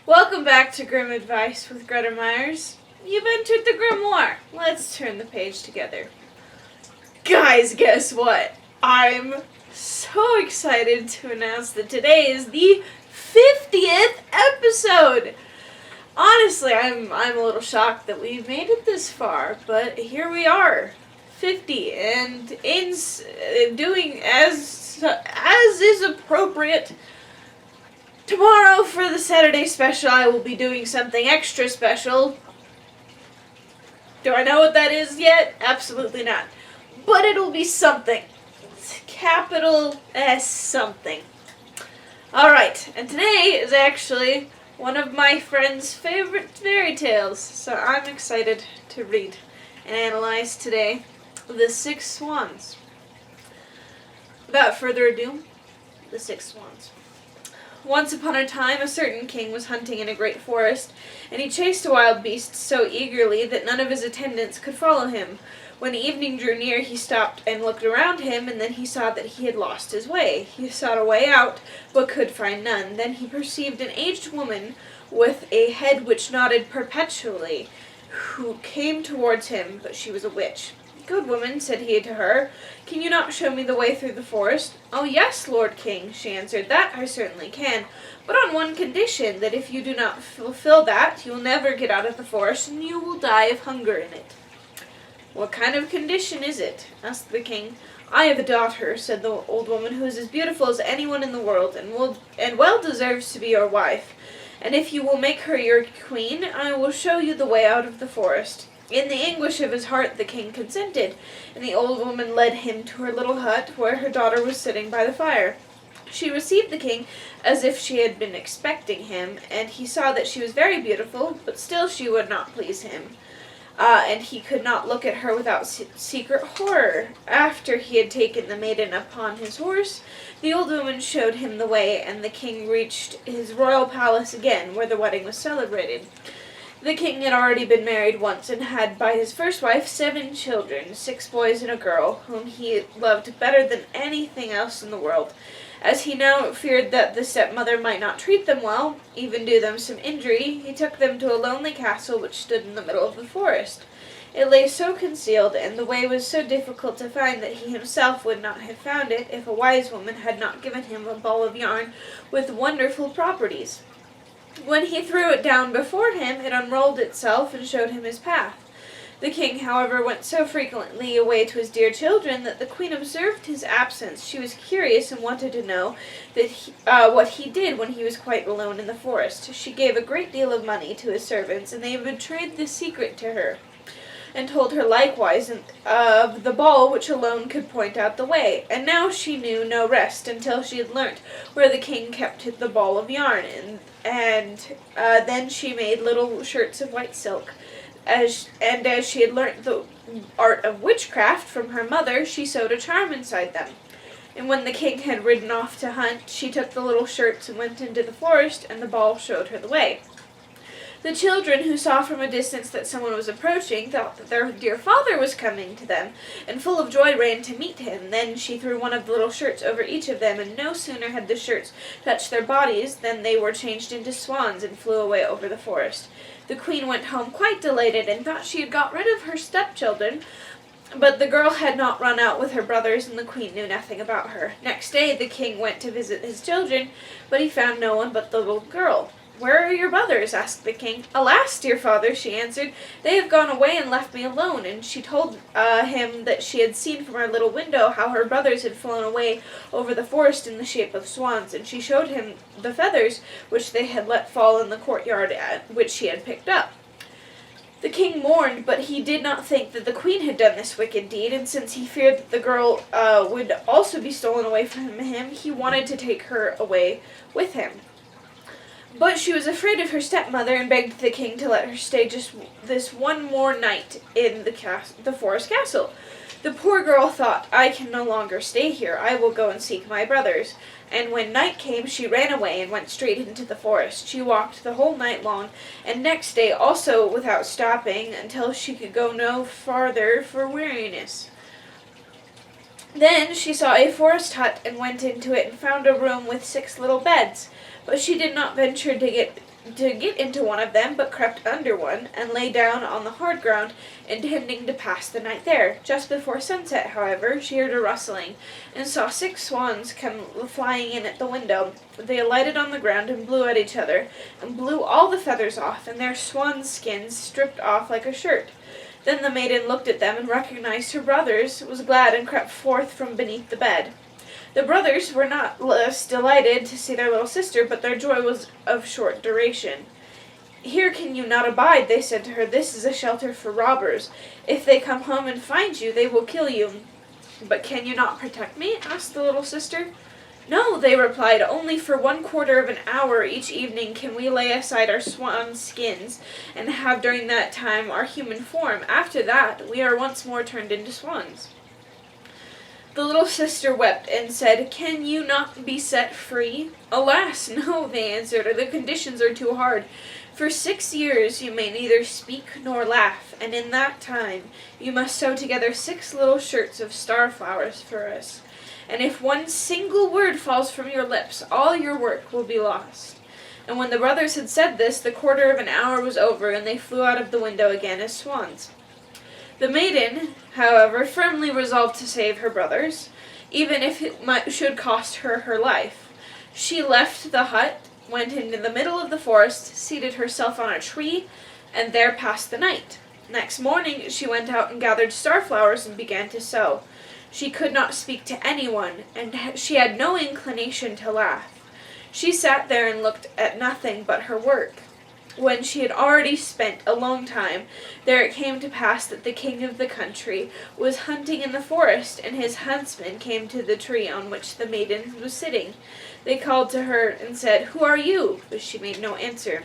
Welcome back to Grim Advice with Gretta Myers. You've entered the grimoire. Let's turn the page together. Guys, guess what? I'm so excited to announce that today is the 50th episode. Honestly, I'm a little shocked that we've made it this far, but here we are, 50, and in doing as is appropriate. Tomorrow for the Saturday special, I will be doing something extra special. Do I know what that is yet? Absolutely not. But it'll be something. It's capital S something. Alright, and today is actually one of my friend's favorite fairy tales, so I'm excited to read and analyze today the Six Swans. Without further ado, the Six Swans. Once upon a time, a certain king was hunting in a great forest, and he chased a wild beast so eagerly that none of his attendants could follow him. When evening drew near, he stopped and looked around him, and then he saw that he had lost his way. He sought a way out, but could find none. Then he perceived an aged woman with a head which nodded perpetually, who came towards him, but she was a witch. "Good woman," said he to her, "can you not show me the way through the forest?" "Oh, yes, Lord King," she answered, "that I certainly can, but on one condition, that if you do not fulfill that, you will never get out of the forest, and you will die of hunger in it." "What kind of condition is it?" asked the king. "I have a daughter," said the old woman, "who is as beautiful as anyone in the world, and well deserves to be your wife. And if you will make her your queen, I will show you the way out of the forest." In the anguish of his heart the king consented, and the old woman led him to her little hut, where her daughter was sitting by the fire. She received the king as if she had been expecting him, and he saw that she was very beautiful, but still she would not please him. And he could not look at her without secret horror. After he had taken the maiden upon his horse, the old woman showed him the way, and the king reached his royal palace again, where the wedding was celebrated. The king had already been married once, and had by his first wife 7 children, 6 boys and a girl, whom he loved better than anything else in the world. As he now feared that the stepmother might not treat them well, even do them some injury, he took them to a lonely castle which stood in the middle of the forest. It lay so concealed, and the way was so difficult to find, that he himself would not have found it if a wise woman had not given him a ball of yarn with wonderful properties. When he threw it down before him, it unrolled itself and showed him his path. The king, however, went so frequently away to his dear children that the queen observed his absence. She was curious and wanted to know what he did when he was quite alone in the forest. She gave a great deal of money to his servants, and they betrayed the secret to her, and told her likewise of the ball which alone could point out the way. And now she knew no rest until she had learnt where the king kept the ball of yarn, and then she made little shirts of white silk. As she had learnt the art of witchcraft from her mother, she sewed a charm inside them. And when the king had ridden off to hunt, she took the little shirts and went into the forest, and the ball showed her the way. The children, who saw from a distance that someone was approaching, thought that their dear father was coming to them, and full of joy ran to meet him. Then she threw one of the little shirts over each of them, and no sooner had the shirts touched their bodies than they were changed into swans and flew away over the forest. The queen went home quite delighted, and thought she had got rid of her stepchildren, but the girl had not run out with her brothers, and the queen knew nothing about her. Next day the king went to visit his children, but he found no one but the little girl. "Where are your brothers?" asked the king. "Alas, dear father," she answered, "they have gone away and left me alone." And she told him that she had seen from her little window how her brothers had flown away over the forest in the shape of swans, and she showed him the feathers which they had let fall in the courtyard, which she had picked up. The king mourned, but he did not think that the queen had done this wicked deed, and since he feared that the girl would also be stolen away from him, he wanted to take her away with him. But she was afraid of her stepmother, and begged the king to let her stay just this one more night in the forest castle. The poor girl thought, "I can no longer stay here. I will go and seek my brothers." And when night came, she ran away and went straight into the forest. She walked the whole night long, and next day also without stopping, until she could go no farther for weariness. Then she saw a forest hut, and went into it, and found a room with 6 little beds. But she did not venture to get into one of them, but crept under one, and lay down on the hard ground, intending to pass the night there. Just before sunset, however, she heard a rustling, and saw 6 swans come flying in at the window. They alighted on the ground, and blew at each other, and blew all the feathers off, and their swan skins stripped off like a shirt. Then the maiden looked at them, and recognized her brothers, was glad, and crept forth from beneath the bed. The brothers were not less delighted to see their little sister, but their joy was of short duration. "Here can you not abide," they said to her. "This is a shelter for robbers. If they come home and find you, they will kill you." "But can you not protect me?" asked the little sister. "No," they replied, "only for 1/4 of an hour each evening can we lay aside our swan skins, and have during that time our human form. After that, we are once more turned into swans." The little sister wept and said, "Can you not be set free?" "Alas, no," they answered, "the conditions are too hard. For 6 years you may neither speak nor laugh, and in that time you must sew together 6 little shirts of star flowers for us. And if one single word falls from your lips, all your work will be lost." And when the brothers had said this, the 1/4 of an hour was over, and they flew out of the window again as swans. The maiden, however, firmly resolved to save her brothers, even if it should cost her her life. She left the hut, went into the middle of the forest, seated herself on a tree, and there passed the night. Next morning she went out and gathered starflowers and began to sew. She could not speak to anyone, and she had no inclination to laugh. She sat there and looked at nothing but her work. When she had already spent a long time, there it came to pass that the king of the country was hunting in the forest, and his huntsmen came to the tree on which the maiden was sitting. They called to her and said, "Who are you?" But she made no answer.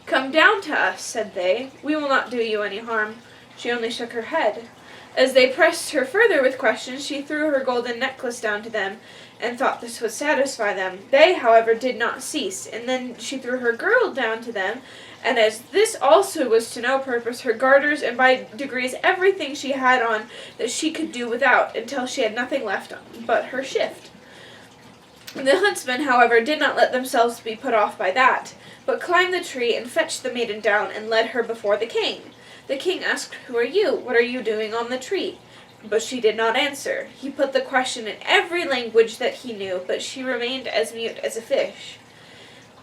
"Come down to us," said they. "We will not do you any harm." She only shook her head. As they pressed her further with questions, she threw her golden necklace down to them, and thought this would satisfy them. They, however, did not cease, and then she threw her girdle down to them, and as this also was to no purpose, her garters, and by degrees everything she had on that she could do without, until she had nothing left but her shift. The huntsmen, however, did not let themselves be put off by that, but climbed the tree and fetched the maiden down, and led her before the king. The king asked, "Who are you? What are you doing on the tree?" But she did not answer. He put the question in every language that he knew, but she remained as mute as a fish.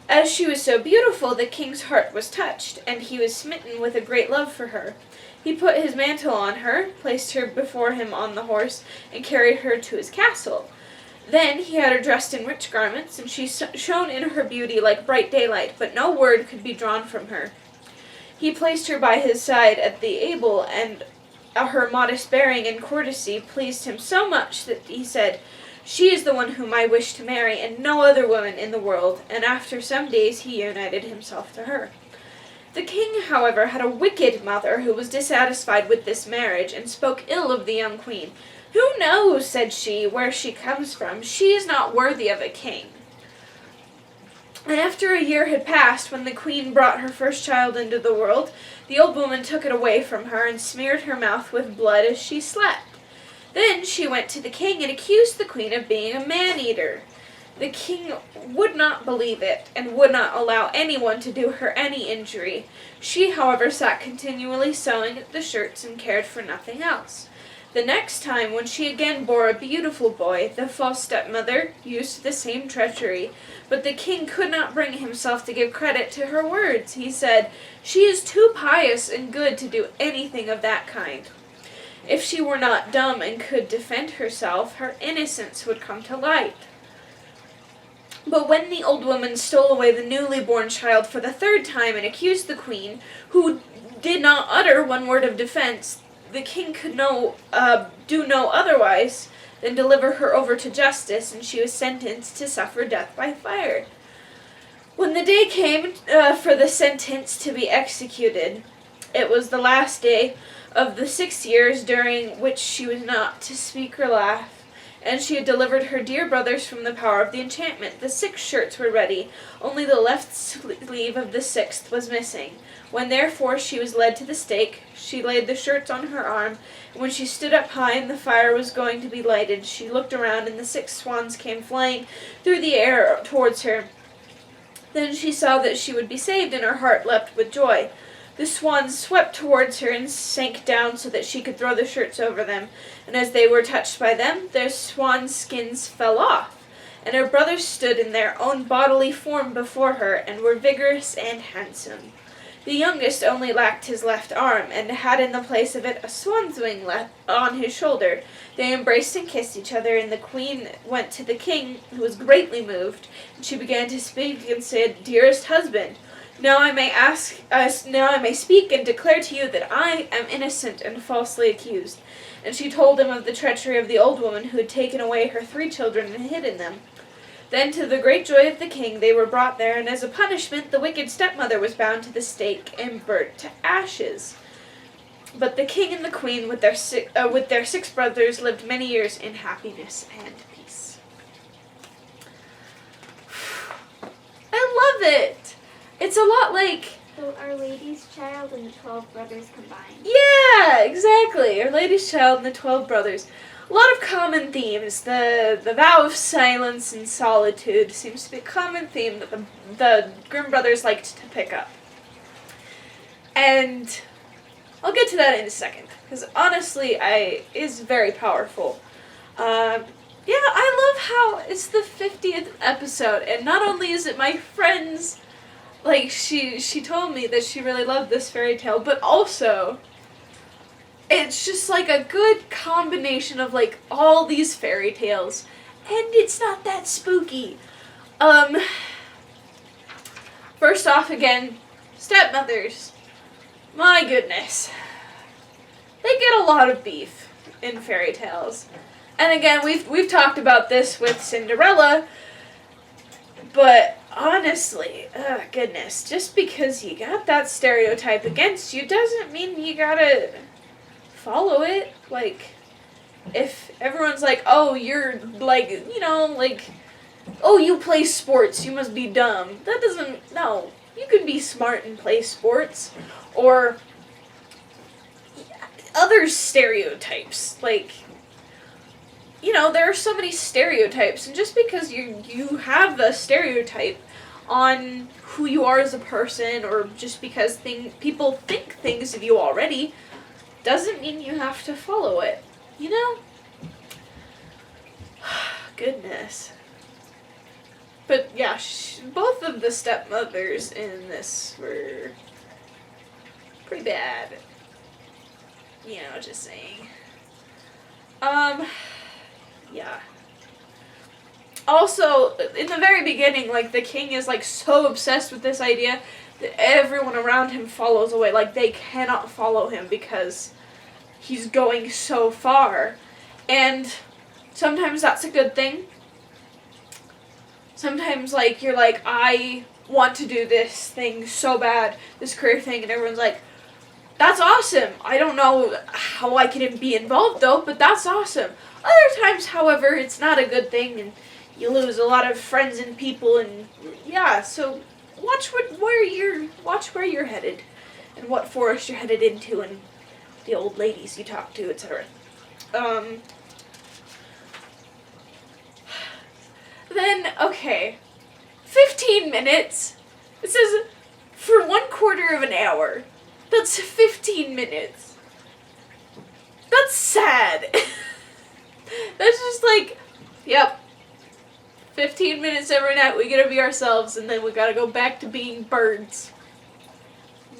As she was so beautiful, the king's heart was touched, and he was smitten with a great love for her. He put his mantle on her, placed her before him on the horse, and carried her to his castle. Then he had her dressed in rich garments, and she shone in her beauty like bright daylight, but no word could be drawn from her. He placed her by his side at the able, and her modest bearing and courtesy pleased him so much that he said, "She is the one whom I wish to marry, and no other woman in the world," and after some days he united himself to her. The king, however, had a wicked mother who was dissatisfied with this marriage, and spoke ill of the young queen. "Who knows," said she, "where she comes from? She is not worthy of a king." And after a year had passed, when the queen brought her first child into the world, the old woman took it away from her, and smeared her mouth with blood as she slept. Then she went to the king and accused the queen of being a man-eater. The king would not believe it, and would not allow anyone to do her any injury. She, however, sat continually sewing at the shirts, and cared for nothing else. The next time, when she again bore a beautiful boy, the false stepmother used the same treachery, but the king could not bring himself to give credit to her words. He said, "She is too pious and good to do anything of that kind. If she were not dumb and could defend herself, her innocence would come to light." But when the old woman stole away the newly born child for the 3rd time and accused the queen, who did not utter one word of defense, the king could do no otherwise than deliver her over to justice, and she was sentenced to suffer death by fire. When the day came for the sentence to be executed, it was the last day of the 6 years during which she was not to speak or laugh, and she had delivered her dear brothers from the power of the enchantment. The 6 shirts were ready, only the left sleeve of the 6th was missing. When therefore she was led to the stake, she laid the shirts on her arm, and when she stood up high and the fire was going to be lighted, she looked around, and the 6 swans came flying through the air towards her. Then she saw that she would be saved, and her heart leapt with joy. The swans swept towards her and sank down so that she could throw the shirts over them, and as they were touched by them, their swan skins fell off, and her brothers stood in their own bodily form before her, and were vigorous and handsome. The youngest only lacked his left arm, and had in the place of it a swan's wing left on his shoulder. They embraced and kissed each other, and the queen went to the king, who was greatly moved, and she began to speak and said, "Dearest husband, now I may speak and declare to you that I am innocent and falsely accused." And she told him of the treachery of the old woman who had taken away her 3 children and hidden them. Then, to the great joy of the king, they were brought there, and as a punishment, the wicked stepmother was bound to the stake and burnt to ashes. But the king and the queen, with their 6 brothers, lived many years in happiness and peace. I love it. It's a lot like Our Lady's Child and the 12 Brothers combined. Yeah, exactly. Our Lady's Child and the 12 Brothers. A lot of common themes. The vow of silence and solitude seems to be a common theme that the Grimm brothers liked to pick up. And I'll get to that in a second, because honestly, is very powerful. I love how it's the 50th episode, and not only is it my friend's, like, she told me that she really loved this fairy tale, but also it's just like a good combination of like all these fairy tales, and it's not that spooky. First off, again, stepmothers. My goodness. They get a lot of beef in fairy tales. And again, we've talked about this with Cinderella, but honestly, goodness, just because you got that stereotype against you doesn't mean you gotta follow it. Like, if everyone's like, oh, you're like, oh, you play sports, you must be dumb. That doesn't, no. You can be smart and play sports. Or other stereotypes. Like, there are so many stereotypes, and just because you have a stereotype on who you are as a person, or just because people think things of you already, doesn't mean you have to follow it, Goodness. But yeah, both of the stepmothers in this were pretty bad. Just saying. Yeah. Also, in the very beginning, like, the king is, like, so obsessed with this idea that everyone around him follows away. Like, they cannot follow him because he's going so far. And sometimes that's a good thing. Sometimes, like, you're like, I want to do this thing so bad, this career thing, and everyone's like, that's awesome. I don't know how I can be involved, though, but that's awesome. Other times, however, it's not a good thing, and you lose a lot of friends and people, and yeah, so watch where you're headed, and what forest you're headed into, and the old ladies you talk to, etc. Then, okay, 15 minutes. It says for 1/4 of an hour. That's 15 minutes. That's sad. That's just like, yep, 15 minutes every night we gotta be ourselves, and then we gotta go back to being birds.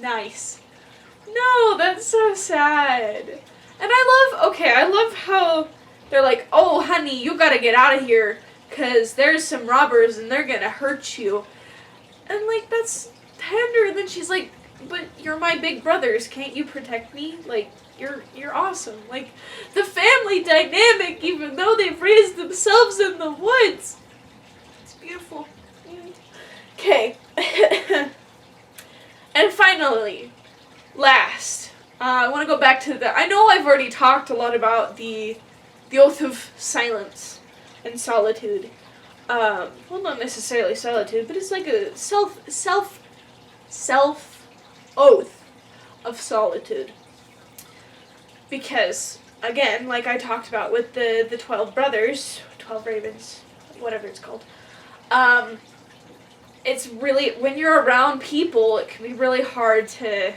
Nice. No, that's so sad. And I love how they're like, oh, honey, you gotta get out of here, because there's some robbers and they're gonna hurt you. And, like, that's tender. And then she's like, but you're my big brothers. Can't you protect me? Like, you're awesome. Like, the family dynamic, even though they've raised themselves in the woods. It's beautiful. Okay. And finally, last, I want to go back to I know I've already talked a lot about the oath of silence and solitude. Well, not necessarily solitude, but it's like a self oath of solitude. Because, again, like I talked about with the 12 brothers, 12 ravens, whatever it's called, it's really, when you're around people, it can be really hard to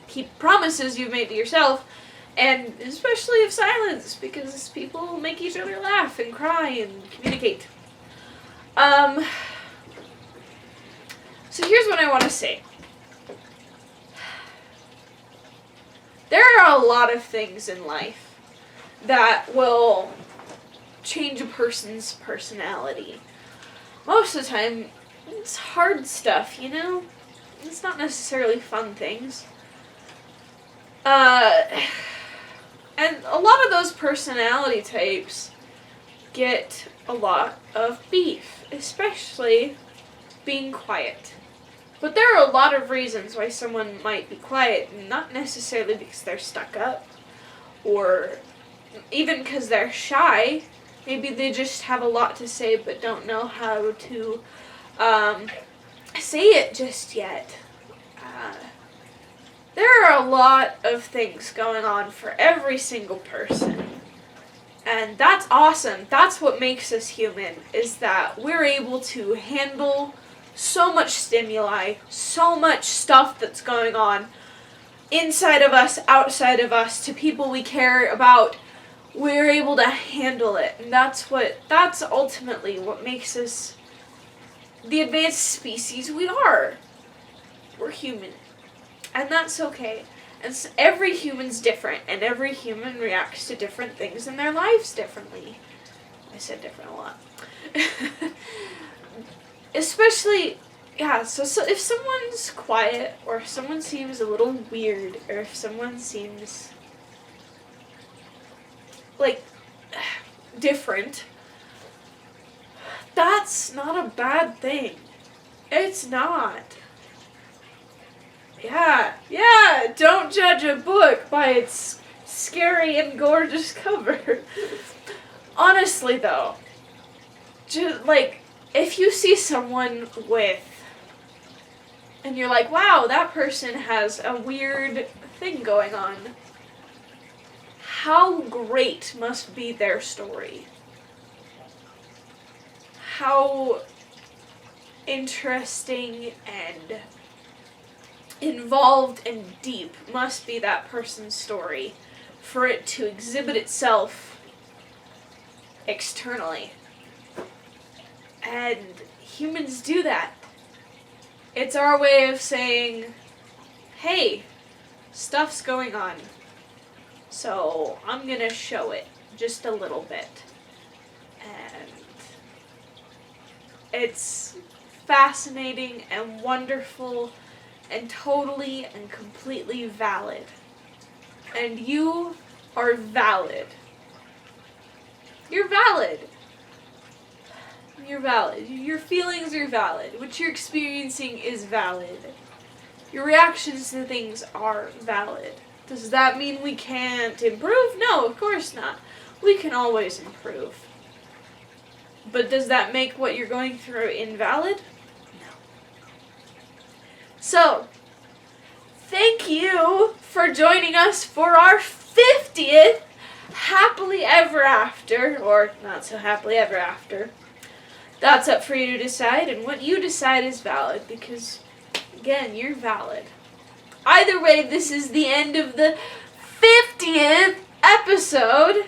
keep promises you've made to yourself, and especially of silence, because people make each other laugh and cry and communicate. So here's what I want to say. There are a lot of things in life that will change a person's personality. Most of the time, it's hard stuff, you know? It's not necessarily fun things. And a lot of those personality types get a lot of beef, especially being quiet. But there are a lot of reasons why someone might be quiet, not necessarily because they're stuck up, or even because they're shy. Maybe they just have a lot to say but don't know how to say it just yet. There are a lot of things going on for every single person. And that's awesome. That's what makes us human, is that we're able to handle so much stimuli, so much stuff that's going on inside of us, outside of us, to people we care about. We're able to handle it. And that's ultimately what makes us the advanced species we are. We're human. And that's okay. And every human's different, and every human reacts to different things in their lives differently. I said different a lot. Especially, so if someone's quiet, or if someone seems a little weird, or if someone seems like different, that's not a bad thing. It's not. Yeah, don't judge a book by its scary and gorgeous cover. Honestly, though, just, like, if you see someone and you're like, wow, that person has a weird thing going on, how great must be their story? How interesting and involved and deep must be that person's story for it to exhibit itself externally. And humans do that. It's our way of saying, hey, stuff's going on, so I'm gonna show it just a little bit. And it's fascinating and wonderful and totally and completely valid. And you are valid. You're valid. You're valid. Your feelings are valid. What you're experiencing is valid. Your reactions to things are valid. Does that mean we can't improve? No, of course not. We can always improve. But does that make what you're going through invalid? No. So, thank you for joining us for our 50th Happily Ever After, or not so happily ever after. That's up for you to decide, and what you decide is valid, because, again, you're valid. Either way, this is the end of the 50th episode.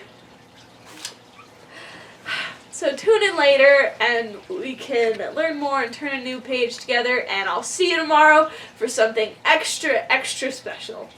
So tune in later, and we can learn more and turn a new page together, and I'll see you tomorrow for something extra, extra special.